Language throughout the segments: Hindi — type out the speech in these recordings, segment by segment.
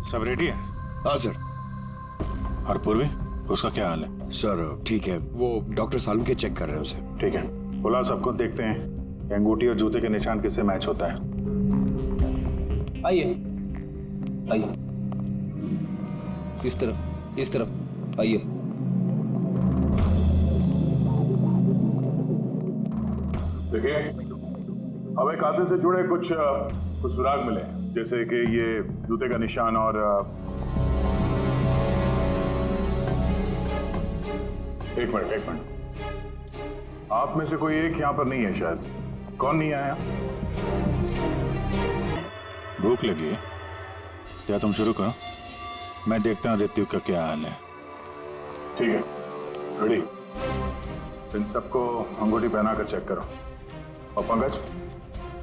सब रेडी है? हाँ सर। और पूर्वी, उसका क्या हाल है? सर ठीक है, वो डॉक्टर सालम के चेक कर रहे हैं उसे। ठीक है, बुला सबको, देखते हैं कि अंगूठी और जूते के निशान किससे मैच होता है। आइए आइए, इस तरफ आइए। देखिए, हमें कातिल से जुड़े कुछ सुराग मिले, जैसे कि ये जूते का निशान और एक मिनट, आप में से कोई एक यहाँ पर नहीं है शायद। कौन नहीं आया? भूख लगी है क्या? तुम शुरू करो, मैं देखता हूँ ऋतिक का क्या हाल है। ठीक है, रेडी। इन सबको अंगूठी पहनाकर चेक करो, और पंकज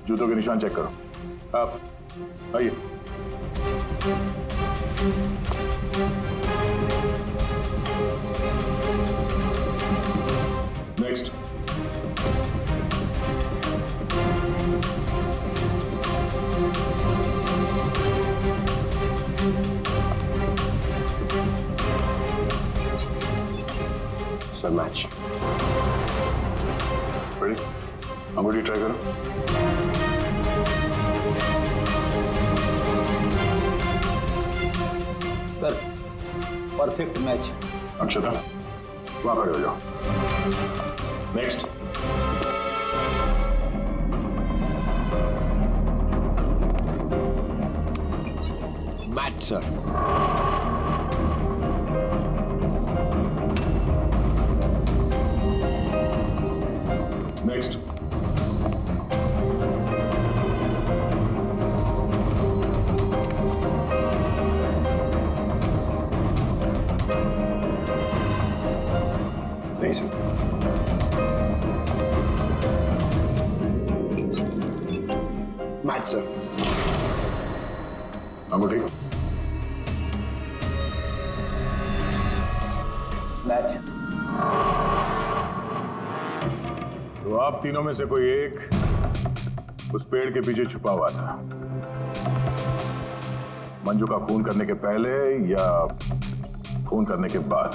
जूतों के निशान चेक करो। आप आइए। नेक्स्ट। Sir match. रेडी? अंगूठी ट्राई करो। Sir perfect match. अक्षता, वहां खड़े हो जाओ। नेक्स्ट। Match sir. नेक्स्ट। नहीं सर। Match sir. अंगूठी। मैच। तो आप तीनों में से कोई एक उस पेड़ के पीछे छुपा हुआ था, मंजू का खून करने के पहले या खून करने के बाद?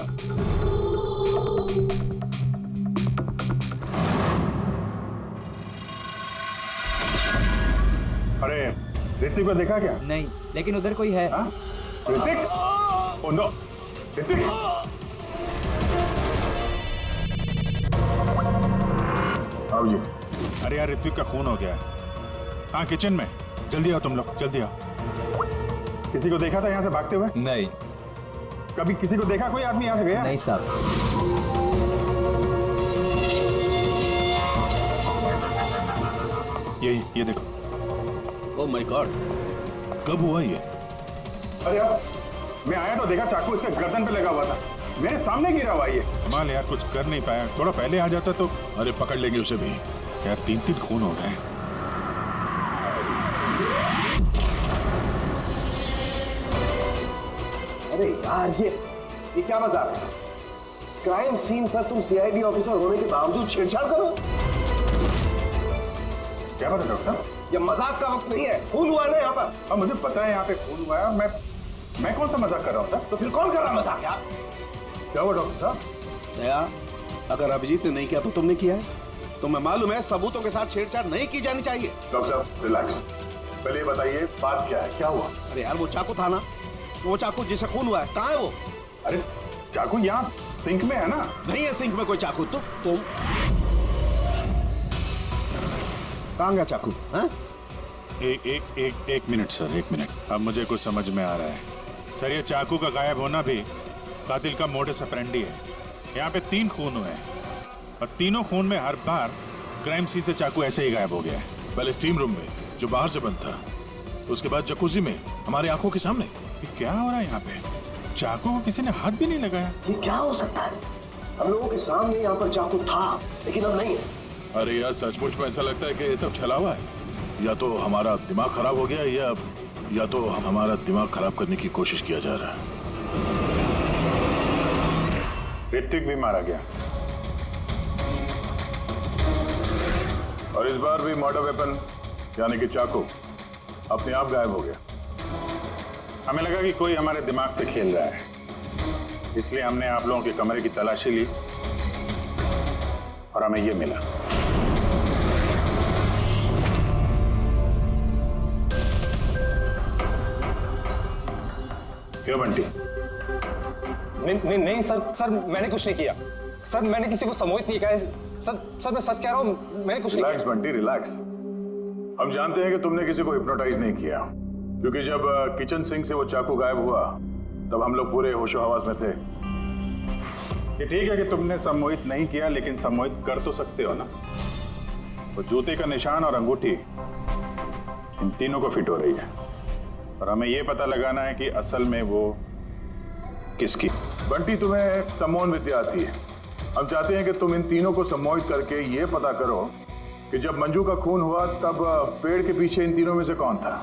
अरे ऋतिक को देखा क्या? नहीं, लेकिन उधर कोई है। हाँ? ऋतिक? Oh no, Hrithik! आओ जी। अरे यार, ऋतिक का खून हो गया है। हाँ, किचन में। जल्दी आओ तुम लोग, जल्दी आओ। किसी को देखा था यहाँ से भागते हुए? नहीं। कभी किसी को देखा? कोई आदमी यहाँ से गया? नहीं साहब। ये देखो। ओह माय गॉड, कब हुआ ये? अरे यार, मैं आया तो देखा चाकू इसके गर्दन पे लगा हुआ था, मेरे सामने गिरा हुआ ये। कमाल यार, कुछ कर नहीं पाया। थोड़ा पहले आ जाता तो। अरे पकड़ लेंगे उसे भी। यार 3-3 खून हो गए। अरे यार, ये क्या मजाक है? क्राइम सीन पर तुम सीआईडी ऑफिसर होने के बावजूद छेड़छाड़ करो? क्या बात है डॉक्टर साहब? ये मजाक का वक्त नहीं है। खून हुआ है ना यहाँ पर। अब मुझे पता है यहाँ पे खून हुआ है। मैं कौन सा मजाक कर रहा हूँ सर? तो फिर कौन कर रहा मजाक यार? क्या हुआ डॉक्टर साहब? दया, अगर अभिजीत ने नहीं किया तो तुमने किया है। तुम्हें मालूम है सबूतों के साथ छेड़छाड़ नहीं की जानी चाहिए। डॉक्टर साहब रिलैक्स, पहले ये बताइए बात क्या है, क्या हुआ? अरे यार, वो चाकू था ना, वो चाकू जिसे खून हुआ है, कहाँ है वो? अरे चाकू यहाँ सिंक में है ना? नहीं है सिंक में कोई चाकू। तुम कहाँ गया चाकू? हाँ? एक मिनट सर, एक मिनट। अब मुझे कुछ समझ में आ रहा है सर। ये चाकू का गायब होना भी कातिल का मोडस ऑपरेंडी है। यहाँ पे 3 खून हुए हैं और तीनों खून में हर बार क्राइम सीन से चाकू ऐसे ही गायब हो गया है। पहले स्टीम रूम में जो बाहर से बंद था, उसके बाद जकूजी में हमारी आंखों के सामने। ये क्या हो रहा है यहाँ पे? चाकू को किसी ने हाथ भी नहीं लगाया। ये क्या हो सकता है? हम लोगों के सामने यहाँ पर चाकू था, लेकिन अब नहीं है। अरे यार, सचमुच में ऐसा लगता है कि ये सब छलावा है। या तो हमारा दिमाग खराब हो गया या तो हमारा दिमाग खराब करने की कोशिश किया जा रहा है। ऋतिक भी मारा गया और इस बार भी मर्डर वेपन यानी कि चाकू अपने आप गायब हो गया। हमें लगा कि कोई हमारे दिमाग से खेल रहा है, इसलिए हमने आप लोगों के कमरे की तलाशी ली और हमें ये मिला। क्यों बंटी? नहीं सर मैंने कुछ नहीं किया। सर मैंने किसी को सम्मोहित नहीं किया। सर मैं सच कह रहा हूँ, मैंने कुछ नहीं रिलैक्स बंटी, रिलैक्स। हम जानते हैं कि तुमने किसी को हिप्नोटाइज नहीं किया, क्योंकि जब किचन सिंक से वो चाकू गायब हुआ तब हम लोग पूरे होशो हवास में थे। ये ठीक है कि तुमने सम्मोहित नहीं किया, लेकिन सम्मोहित कर तो सकते हो ना। वो जूते का निशान और अंगूठी इन तीनों को फिट हो रही है, और हमें ये पता लगाना है कि असल में वो किसकी। बंटी, तुम्हें सम्मोहन विद्या आती है। हम चाहते हैं कि तुम इन तीनों को सम्मोहित करके ये पता करो कि जब मंजू का खून हुआ तब पेड़ के पीछे इन तीनों में से कौन था।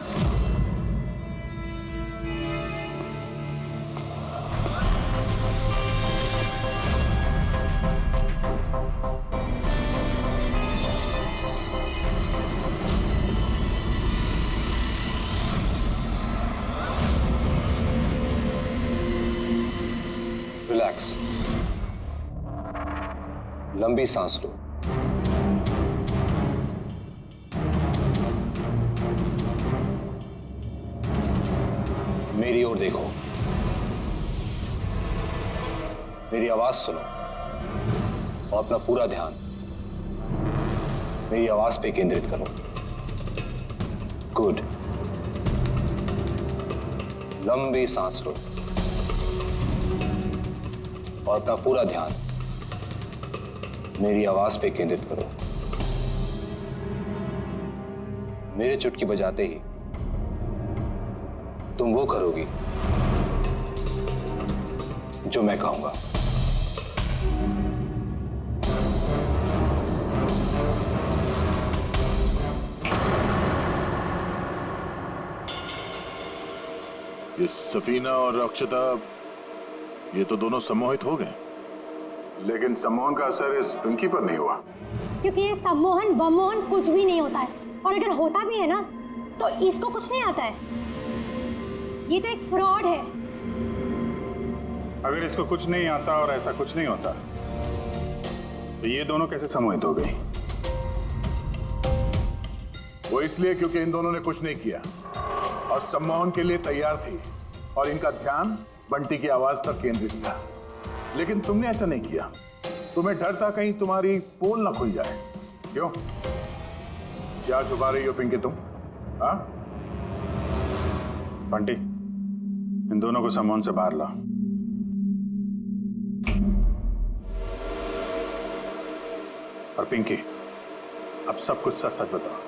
रिलैक्स, लंबी सांस लो। मेरी ओर देखो, मेरी आवाज सुनो और अपना पूरा ध्यान मेरी आवाज पे केंद्रित करो। गुड। लंबी सांस लो और अपना पूरा ध्यान मेरी आवाज पे केंद्रित करो। मेरे चुटकी बजाते ही तुम वो करोगी जो मैं कहूंगा। ये सफीना और अक्षता, ये तो दोनों सम्मोहित हो गए, लेकिन सम्मोहन का असर इस पिंकी पर नहीं हुआ। क्योंकि ये सम्मोहन बमोहन कुछ भी नहीं होता है, और अगर होता भी है ना तो इसको कुछ नहीं आता है। ये तो एक फ्रॉड है। अगर इसको कुछ नहीं आता और ऐसा कुछ नहीं होता तो ये दोनों कैसे सम्मोहित हो गई? वो इसलिए क्योंकि इन दोनों ने कुछ नहीं किया और सम्मोहन के लिए तैयार थी, और इनका ध्यान बंटी की आवाज पर केंद्रित था। लेकिन तुमने ऐसा नहीं किया। तुम्हें डर था कहीं तुम्हारी पोल ना खुल जाए। क्यों? क्या छुपा रही हो पिंकी तुम? हाँ बंटी, इन दोनों को सम्मोहन से बाहर लाओ। और पिंकी, अब सब कुछ सच सच बताओ।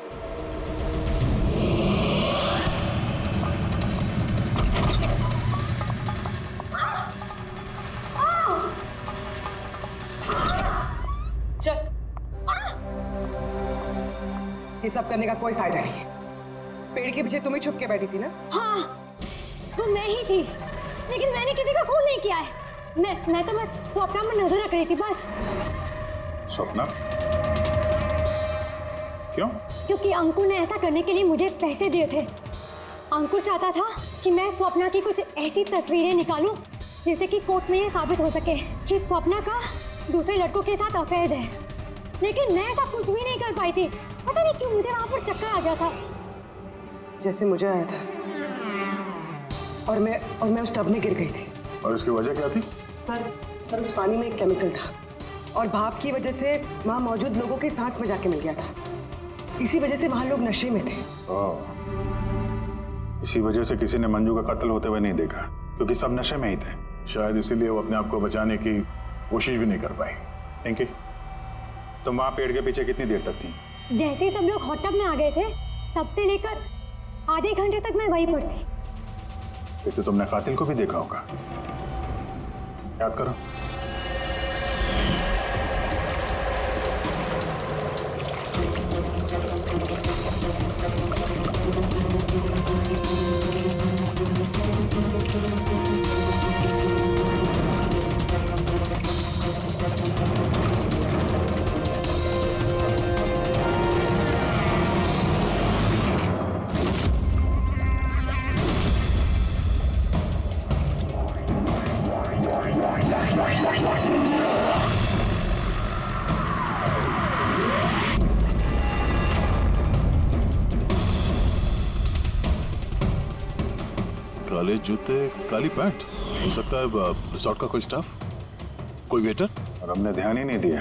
ये सब करने का कोई फायदा नहीं है। पेड़ के पीछे तुम ही छुप के बैठी थी ना? हाँ, वो मैं ही थी, लेकिन मैंने किसी का खून नहीं किया है। मैं तो बस स्वप्ना में नजर रख रही थी बस। स्वप्ना? क्यों? क्योंकि अंकुर ने ऐसा करने के लिए मुझे पैसे दिए थे। अंकुर चाहता था कि मैं स्वप्ना की कुछ ऐसी तस्वीरें निकालूं जिससे कि कोर्ट में ये साबित हो सके कि स्वप्ना का दूसरे लड़कों के साथ अफेयर है। लेकिन मैं ऐसा कुछ भी नहीं कर पाई थी। पता नहीं क्यों मुझे वहां पर चक्कर आ गया था, जैसे मुझे आया था। और मैं उस टब में गिर गई थी। और उसकी वजह क्या थी? सर उस पानी में एक केमिकल था, और भाप की वजह से वहां मौजूद लोगों की सांस में जाके मिल गया था। इसी वजह से वहां लोग नशे में थे। इसी वजह से किसी ने मंजू का कत्ल होते हुए नहीं देखा, क्योंकि सब नशे में ही थे। शायद इसीलिए वो अपने आप को बचाने की कोशिश भी नहीं कर पाई। पिंकी, तुम वहां पेड़ के पीछे कितनी देर तक थी? जैसे ही सब लोग हॉट टब में आ गए थे तब से लेकर आधे घंटे तक मैं वहीं पर थी। फिर तो तुमने कातिल को भी देखा होगा। याद करो। काले जूते, काली पैंट। हो सकता है रिसोर्ट का कोई स्टाफ, कोई वेटर। और हमने ध्यान ही नहीं दिया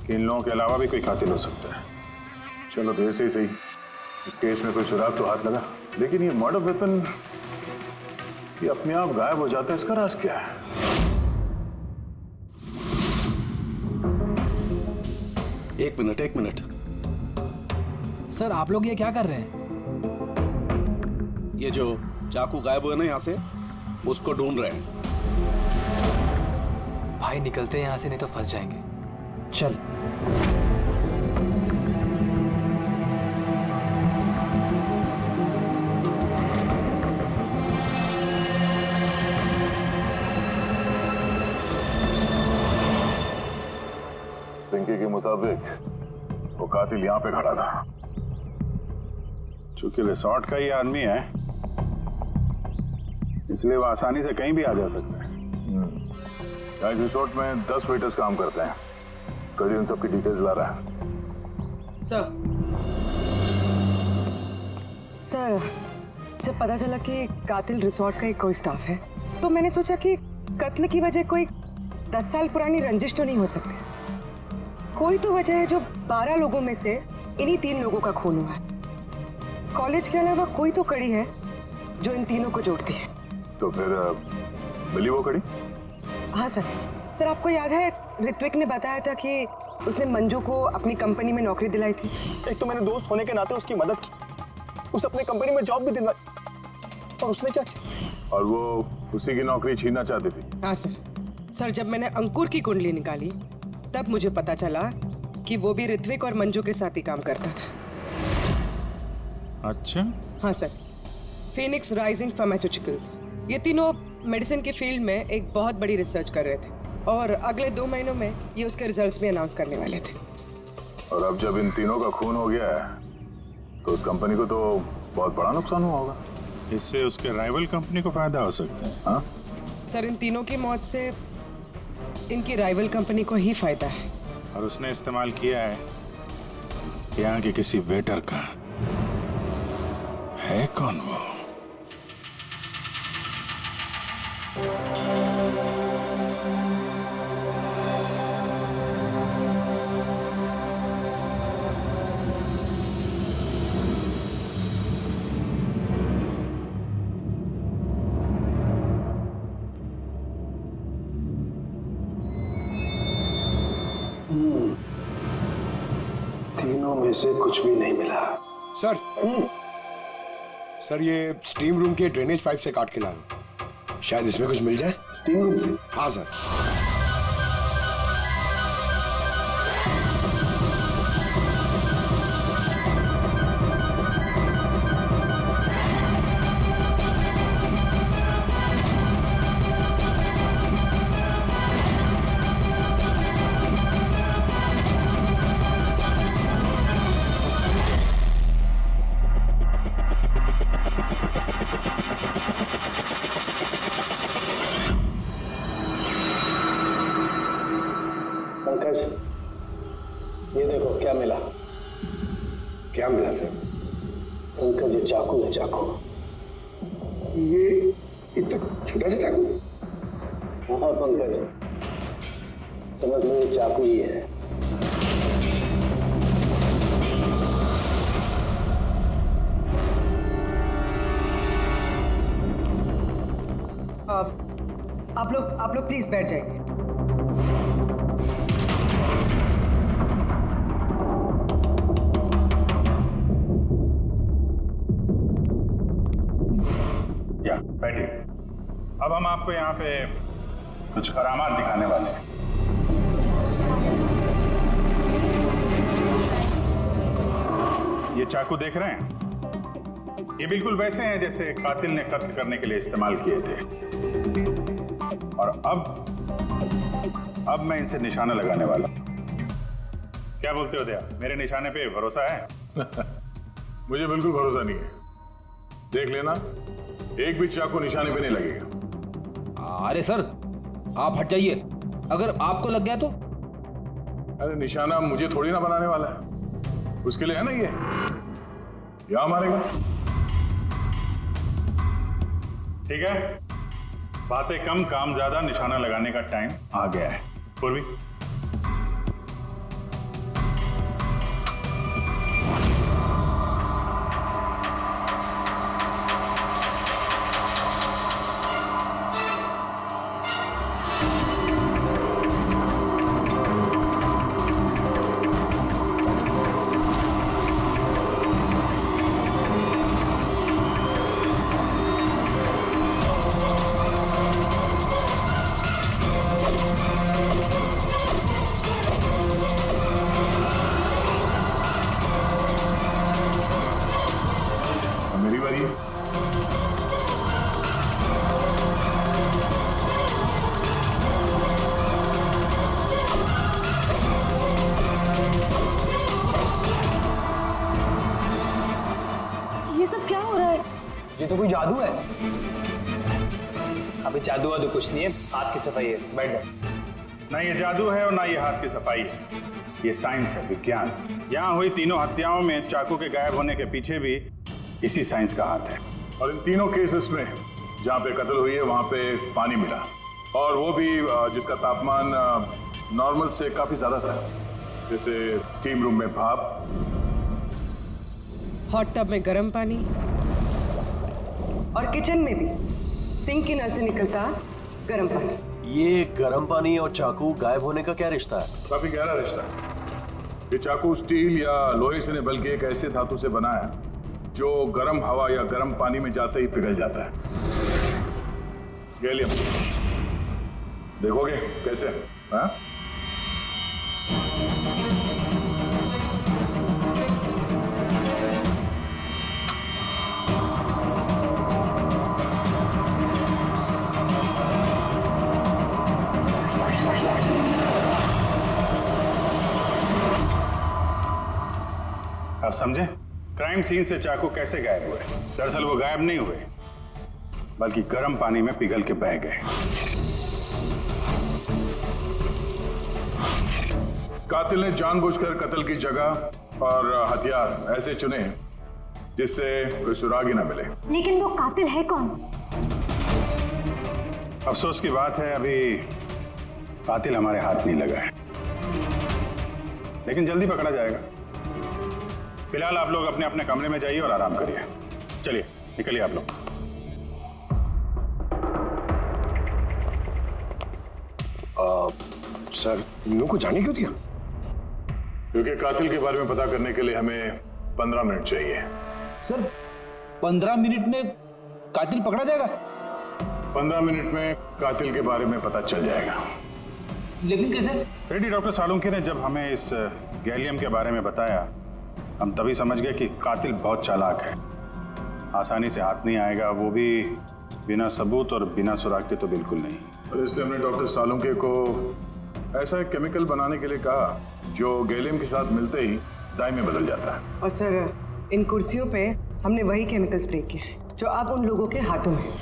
कि इन लोगों के अलावा भी कोई कातिल हो सकता है। चलो देर से ही सही, इस केस में कोई सुराग तो हाथ लगा, लेकिन ये मर्डर वेपन ये अपने आप गायब हो जाता है, इसका राज क्या है? एक मिनट। सर आप लोग ये क्या कर रहे हैं? ये जो चाकू गायब हुआ ना यहाँ से, उसको ढूंढ रहे हैं। भाई निकलते हैं यहाँ से, नहीं तो फंस जाएंगे। चल। पिंकी के मुताबिक वो कातिल यहाँ पे खड़ा था। चूंकि रिसोर्ट का ही आदमी है, इसलिए वो आसानी से कहीं भी आ जा सकता है। इस रिसोर्ट में 10 वेटर्स काम करते हैं। कड़ी उन सबकी डिटेल्स ला रहा है। सर, जब पता चला कि कातिल रिसोर्ट का ही कोई स्टाफ है, तो मैंने सोचा कि कत्ल की वजह कोई 10 साल पुरानी रंजिश तो नहीं हो सकती। कोई तो वजह है जो 12 लोगों में से इन्हीं 3 लोगों का खून हुआ है। कॉलेज के अलावा कोई तो कड़ी है जो इन तीनों को जोड़ती है। तो फिर मिली वो कड़ी? हाँ सर, आपको याद है ऋत्विक ने बताया था कि उसने मंजू को अपनी कंपनी में नौकरी दिलाई थी। एक तो मैंने दोस्त होने के नाते उसकी मदद की, उसे अपने कंपनी में जॉब भी दिलवाई, और उसने क्या किया? और वो उसी की नौकरी छीनना चाहती थी। हाँ सर, जब मैंने अंकुर की कुंडली निकाली तब मुझे पता चला कि वो भी ऋत्विक और मंजू के साथ ही काम करता था। अच्छा। हाँ सर, फिनिक्स राइजिंग फार्मास्यूटिकल्स, ये तीनों मेडिसिन के फील्ड में एक बहुत बड़ी रिसर्च कर रहे थे और अगले 2 महीनों में ये उसके रिजल्ट्स भी अनाउंस करने वाले थे। और अब जब इन तीनों का खून हो गया है तो उस कंपनी को तो बहुत बड़ा नुकसान हुआ होगा। इससे उसके राइवल कंपनी को फायदा हो सकता है। हाँ सर, इन तीनों की मौत से इनकी राइवल कंपनी को ही फायदा है। और उसने इस्तेमाल किया है यहाँ के किसी वेटर का। है कौन वो? तीनों में से कुछ भी नहीं मिला। सर ये स्टीम रूम के ड्रेनेज पाइप से काट के लाया, शायद इसमें कुछ मिल जाए। स्टीम रूम से? हाँ सर। पंकज, ये देखो क्या मिला। क्या मिला सर? पंकज, ये चाकू है, चाकू। ये इतना छोटा सा चाकू? हाँ पंकज, समझ लो ये चाकू ही है। आप लोग प्लीज बैठ जाइए। या बैठिए। अब हम आपको यहाँ पे कुछ करामात दिखाने वाले हैं। ये चाकू देख रहे हैं? ये बिल्कुल वैसे हैं जैसे कातिल ने कत्ल करने के लिए इस्तेमाल किए थे। और अब मैं इनसे निशाना लगाने वाला हूं। क्या बोलते हो दया, मेरे निशाने पे भरोसा है? मुझे बिल्कुल भरोसा नहीं है। देख लेना, एक भी चाकू निशाने पे नहीं लगेगा। अरे सर, आप हट जाइए, अगर आपको लग गया तो? अरे निशाना मुझे थोड़ी ना बनाने वाला है, उसके लिए है ना ये। यहाँ मारेगा। ठीक है, बातें कम काम ज्यादा, निशाना लगाने का टाइम आ गया है। पूर्वी, मेरी बारी है। ये सब क्या हो रहा है? ये तो कोई जादू है। अभी जादू वादू कुछ नहीं है, हाथ की सफाई है, बैठ जाओ। ना ये जादू है और ना ये हाथ की सफाई है, ये साइंस है, विज्ञान। यहाँ हुई तीनों हत्याओं में चाकू के गायब होने के पीछे भी इसी साइंस का हाथ है। और इन तीनों केसेस में जहाँ पे कत्ल हुई है वहाँ पे पानी मिला, और वो भी जिसका तापमान नॉर्मल से काफी ज्यादा था, जैसे स्टीम रूम में भाप, हॉट टब में गर्म पानी, और किचन में भी सिंक की नल से निकलता गर्म पानी। ये गर्म पानी और चाकू गायब होने का क्या रिश्ता है? काफी गहरा रिश्ता है। ये चाकू स्टील या लोहे से नहीं बल्कि एक ऐसे धातु से बना है जो गर्म हवा या गर्म पानी में जाते ही पिघल जाता है। गैलियम, देखोगे कैसे? हाँ? आप समझे क्राइम सीन से चाकू कैसे गायब हुए? दरअसल वो गायब नहीं हुए, बल्कि गर्म पानी में पिघल के बह गए। कातिल ने जानबूझकर कत्ल की जगह और हथियार ऐसे चुने जिससे कोई सुराग ही ना मिले। लेकिन वो कातिल है कौन? अफसोस की बात है अभी कातिल हमारे हाथ नहीं लगा है, लेकिन जल्दी पकड़ा जाएगा। फिलहाल आप लोग अपने अपने कमरे में जाइए और आराम करिए। चलिए निकलिए आप लोग। सर, इन लोगों को जाने क्यों दिया? क्योंकि कातिल के बारे में पता करने के लिए हमें 15 मिनट चाहिए। सर 15 मिनट में कातिल पकड़ा जाएगा? 15 मिनट में कातिल के बारे में पता चल जाएगा। लेकिन कैसे? रेड्डी डॉक्टर सालुंके ने जब हमें इस गैलियम के बारे में बताया, हम तभी समझ गए कि कातिल बहुत चालाक है, आसानी से हाथ नहीं आएगा, वो भी बिना सबूत और बिना सुराग के तो बिल्कुल नहीं। और इसलिए हमने डॉक्टर सालुंके को ऐसा एक केमिकल बनाने के लिए कहा जो गैलियम के साथ मिलते ही डाई में बदल जाता है। और सर, इन कुर्सियों पे हमने वही केमिकल स्प्रे किया है जो अब उन लोगों के हाथों में है।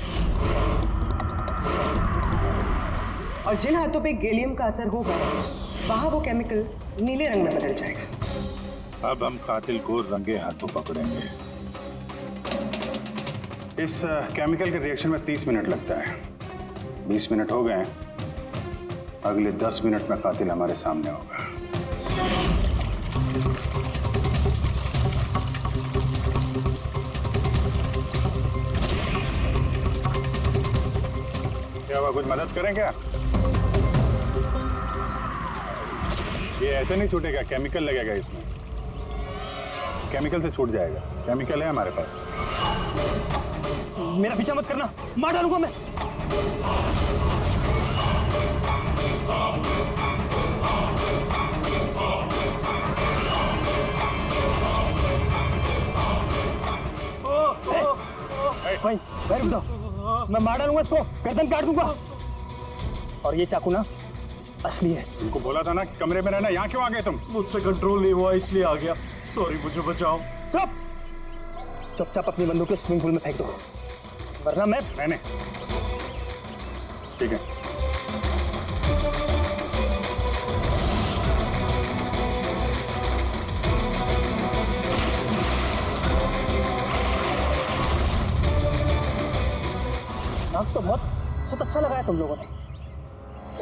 और जिन हाथों पे गैलियम का असर होगा वहां वो केमिकल नीले रंग में बदल जाएगा। अब हम कातिल को रंगे हाथों पकड़ेंगे। इस केमिकल के रिएक्शन में 30 मिनट लगता है। 20 मिनट हो गए, अगले 10 मिनट में कातिल हमारे सामने होगा। क्या हुआ, कुछ मदद करें क्या? ये ऐसे नहीं छूटेगा, केमिकल लगेगा इसमें। केमिकल से छूट जाएगा, केमिकल है हमारे पास। मेरा पीछा मत करना, मार डालूंगा मैं। भाई रुक जाओ, मैं मार डालूंगा इसको, गर्दन काट दूंगा। और ये चाकू ना असली है। तुमको बोला था ना कि कमरे में रहना, यहाँ क्यों आ गए तुम? मुझसे कंट्रोल नहीं हुआ इसलिए आ गया। सॉरी, मुझे बचाओ। चुपचाप अपनी बंदूक को स्विमिंग पूल में फेंक दो, वरना मैं ठीक है। दिमाग तो बहुत बहुत अच्छा लगाया तुम लोगों ने,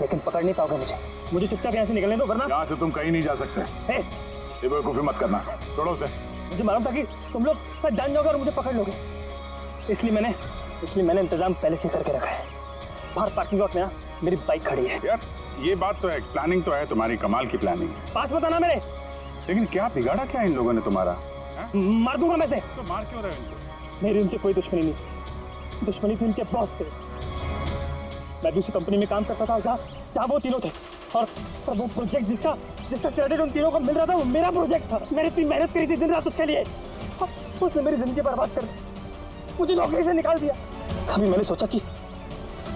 लेकिन पकड़ नहीं पाओगे मुझे चुपचाप यहाँ से निकलने दो, वरना यहाँ से तुम कहीं नहीं जा सकते। हे, ये बेवकूफी मत करना, छोड़ो उसे। मुझे मालूम था कि तुम लोग सब जान जाओगे और मुझे पकड़ लोगे, इसलिए मैंने इंतजाम पहले से करके रखा है। बाहर पार्किंग लॉट में ना मेरी बाइक खड़ी है। यार ये बात तो है, प्लानिंग तो है तुम्हारी, कमाल की प्लानिंग है। पास बताना मेरे, लेकिन क्या बिगाड़ा क्या इन लोगों ने तुम्हारा? मार दूंगा मैं से। तो मार क्यों रहे हो इनको? मेरी उनसे कोई दुश्मनी नहीं, दुश्मनी थी उनके बॉस से। मैं दूसरी कंपनी में काम करता था जहाँ वो तीनों थे, और वो प्रोजेक्ट जिसका क्रेडिट उन तीनों को मिल रहा था वो मेरा प्रोजेक्ट था। मैंने इतनी मेहनत करी थी दिन रात उसके लिए, उसने मेरी जिंदगी बर्बाद कर दी, मुझे नौकरी से निकाल दिया। अभी मैंने सोचा कि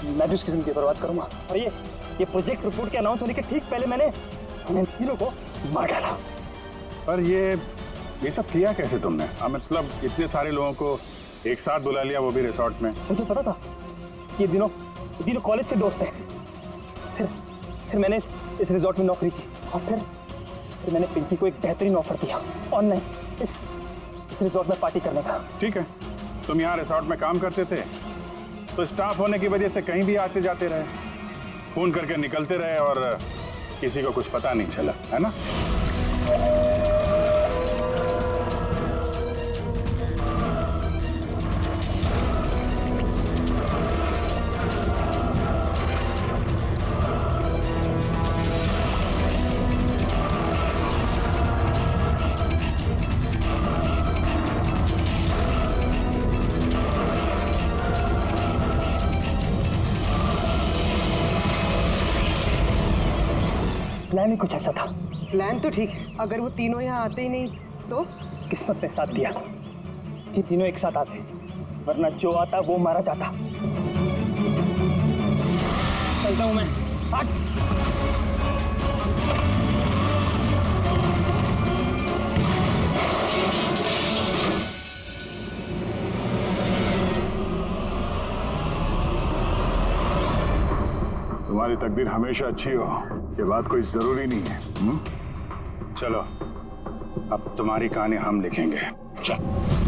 मैं भी उसकी जिंदगी बर्बाद करूंगा, और ये प्रोजेक्ट रिपोर्ट के अनाउंस होने के ठीक पहले मैंने इन तीनों को मार डाला। पर ये सब किया कैसे तुमने? मतलब इतने सारे लोगों को एक साथ बुला लिया, वो भी रिसोर्ट में। मुझे पता था ये तीनों कॉलेज से दोस्त हैं। फिर मैंने इस रिजॉर्ट में नौकरी की, और फिर मैंने पिंकी को एक बेहतरीन ऑफर दिया ऑनलाइन इस रिजॉर्ट में पार्टी करने का। ठीक है, तुम यहाँ रिसोर्ट में काम करते थे तो स्टाफ होने की वजह से कहीं भी आते जाते रहे, फोन करके निकलते रहे, और किसी को कुछ पता नहीं चला, है ना? प्लान ही कुछ ऐसा था। प्लान तो ठीक है, अगर वो तीनों यहाँ आते ही नहीं तो? किस्मत ने साथ दिया कि तीनों एक साथ आते, वरना जो आता वो मारा जाता। चलता हूं मैं। हट। तुम्हारी तकदीर हमेशा अच्छी हो, ये बात कोई जरूरी नहीं है। चलो अब तुम्हारी कहानी हम लिखेंगे। चल।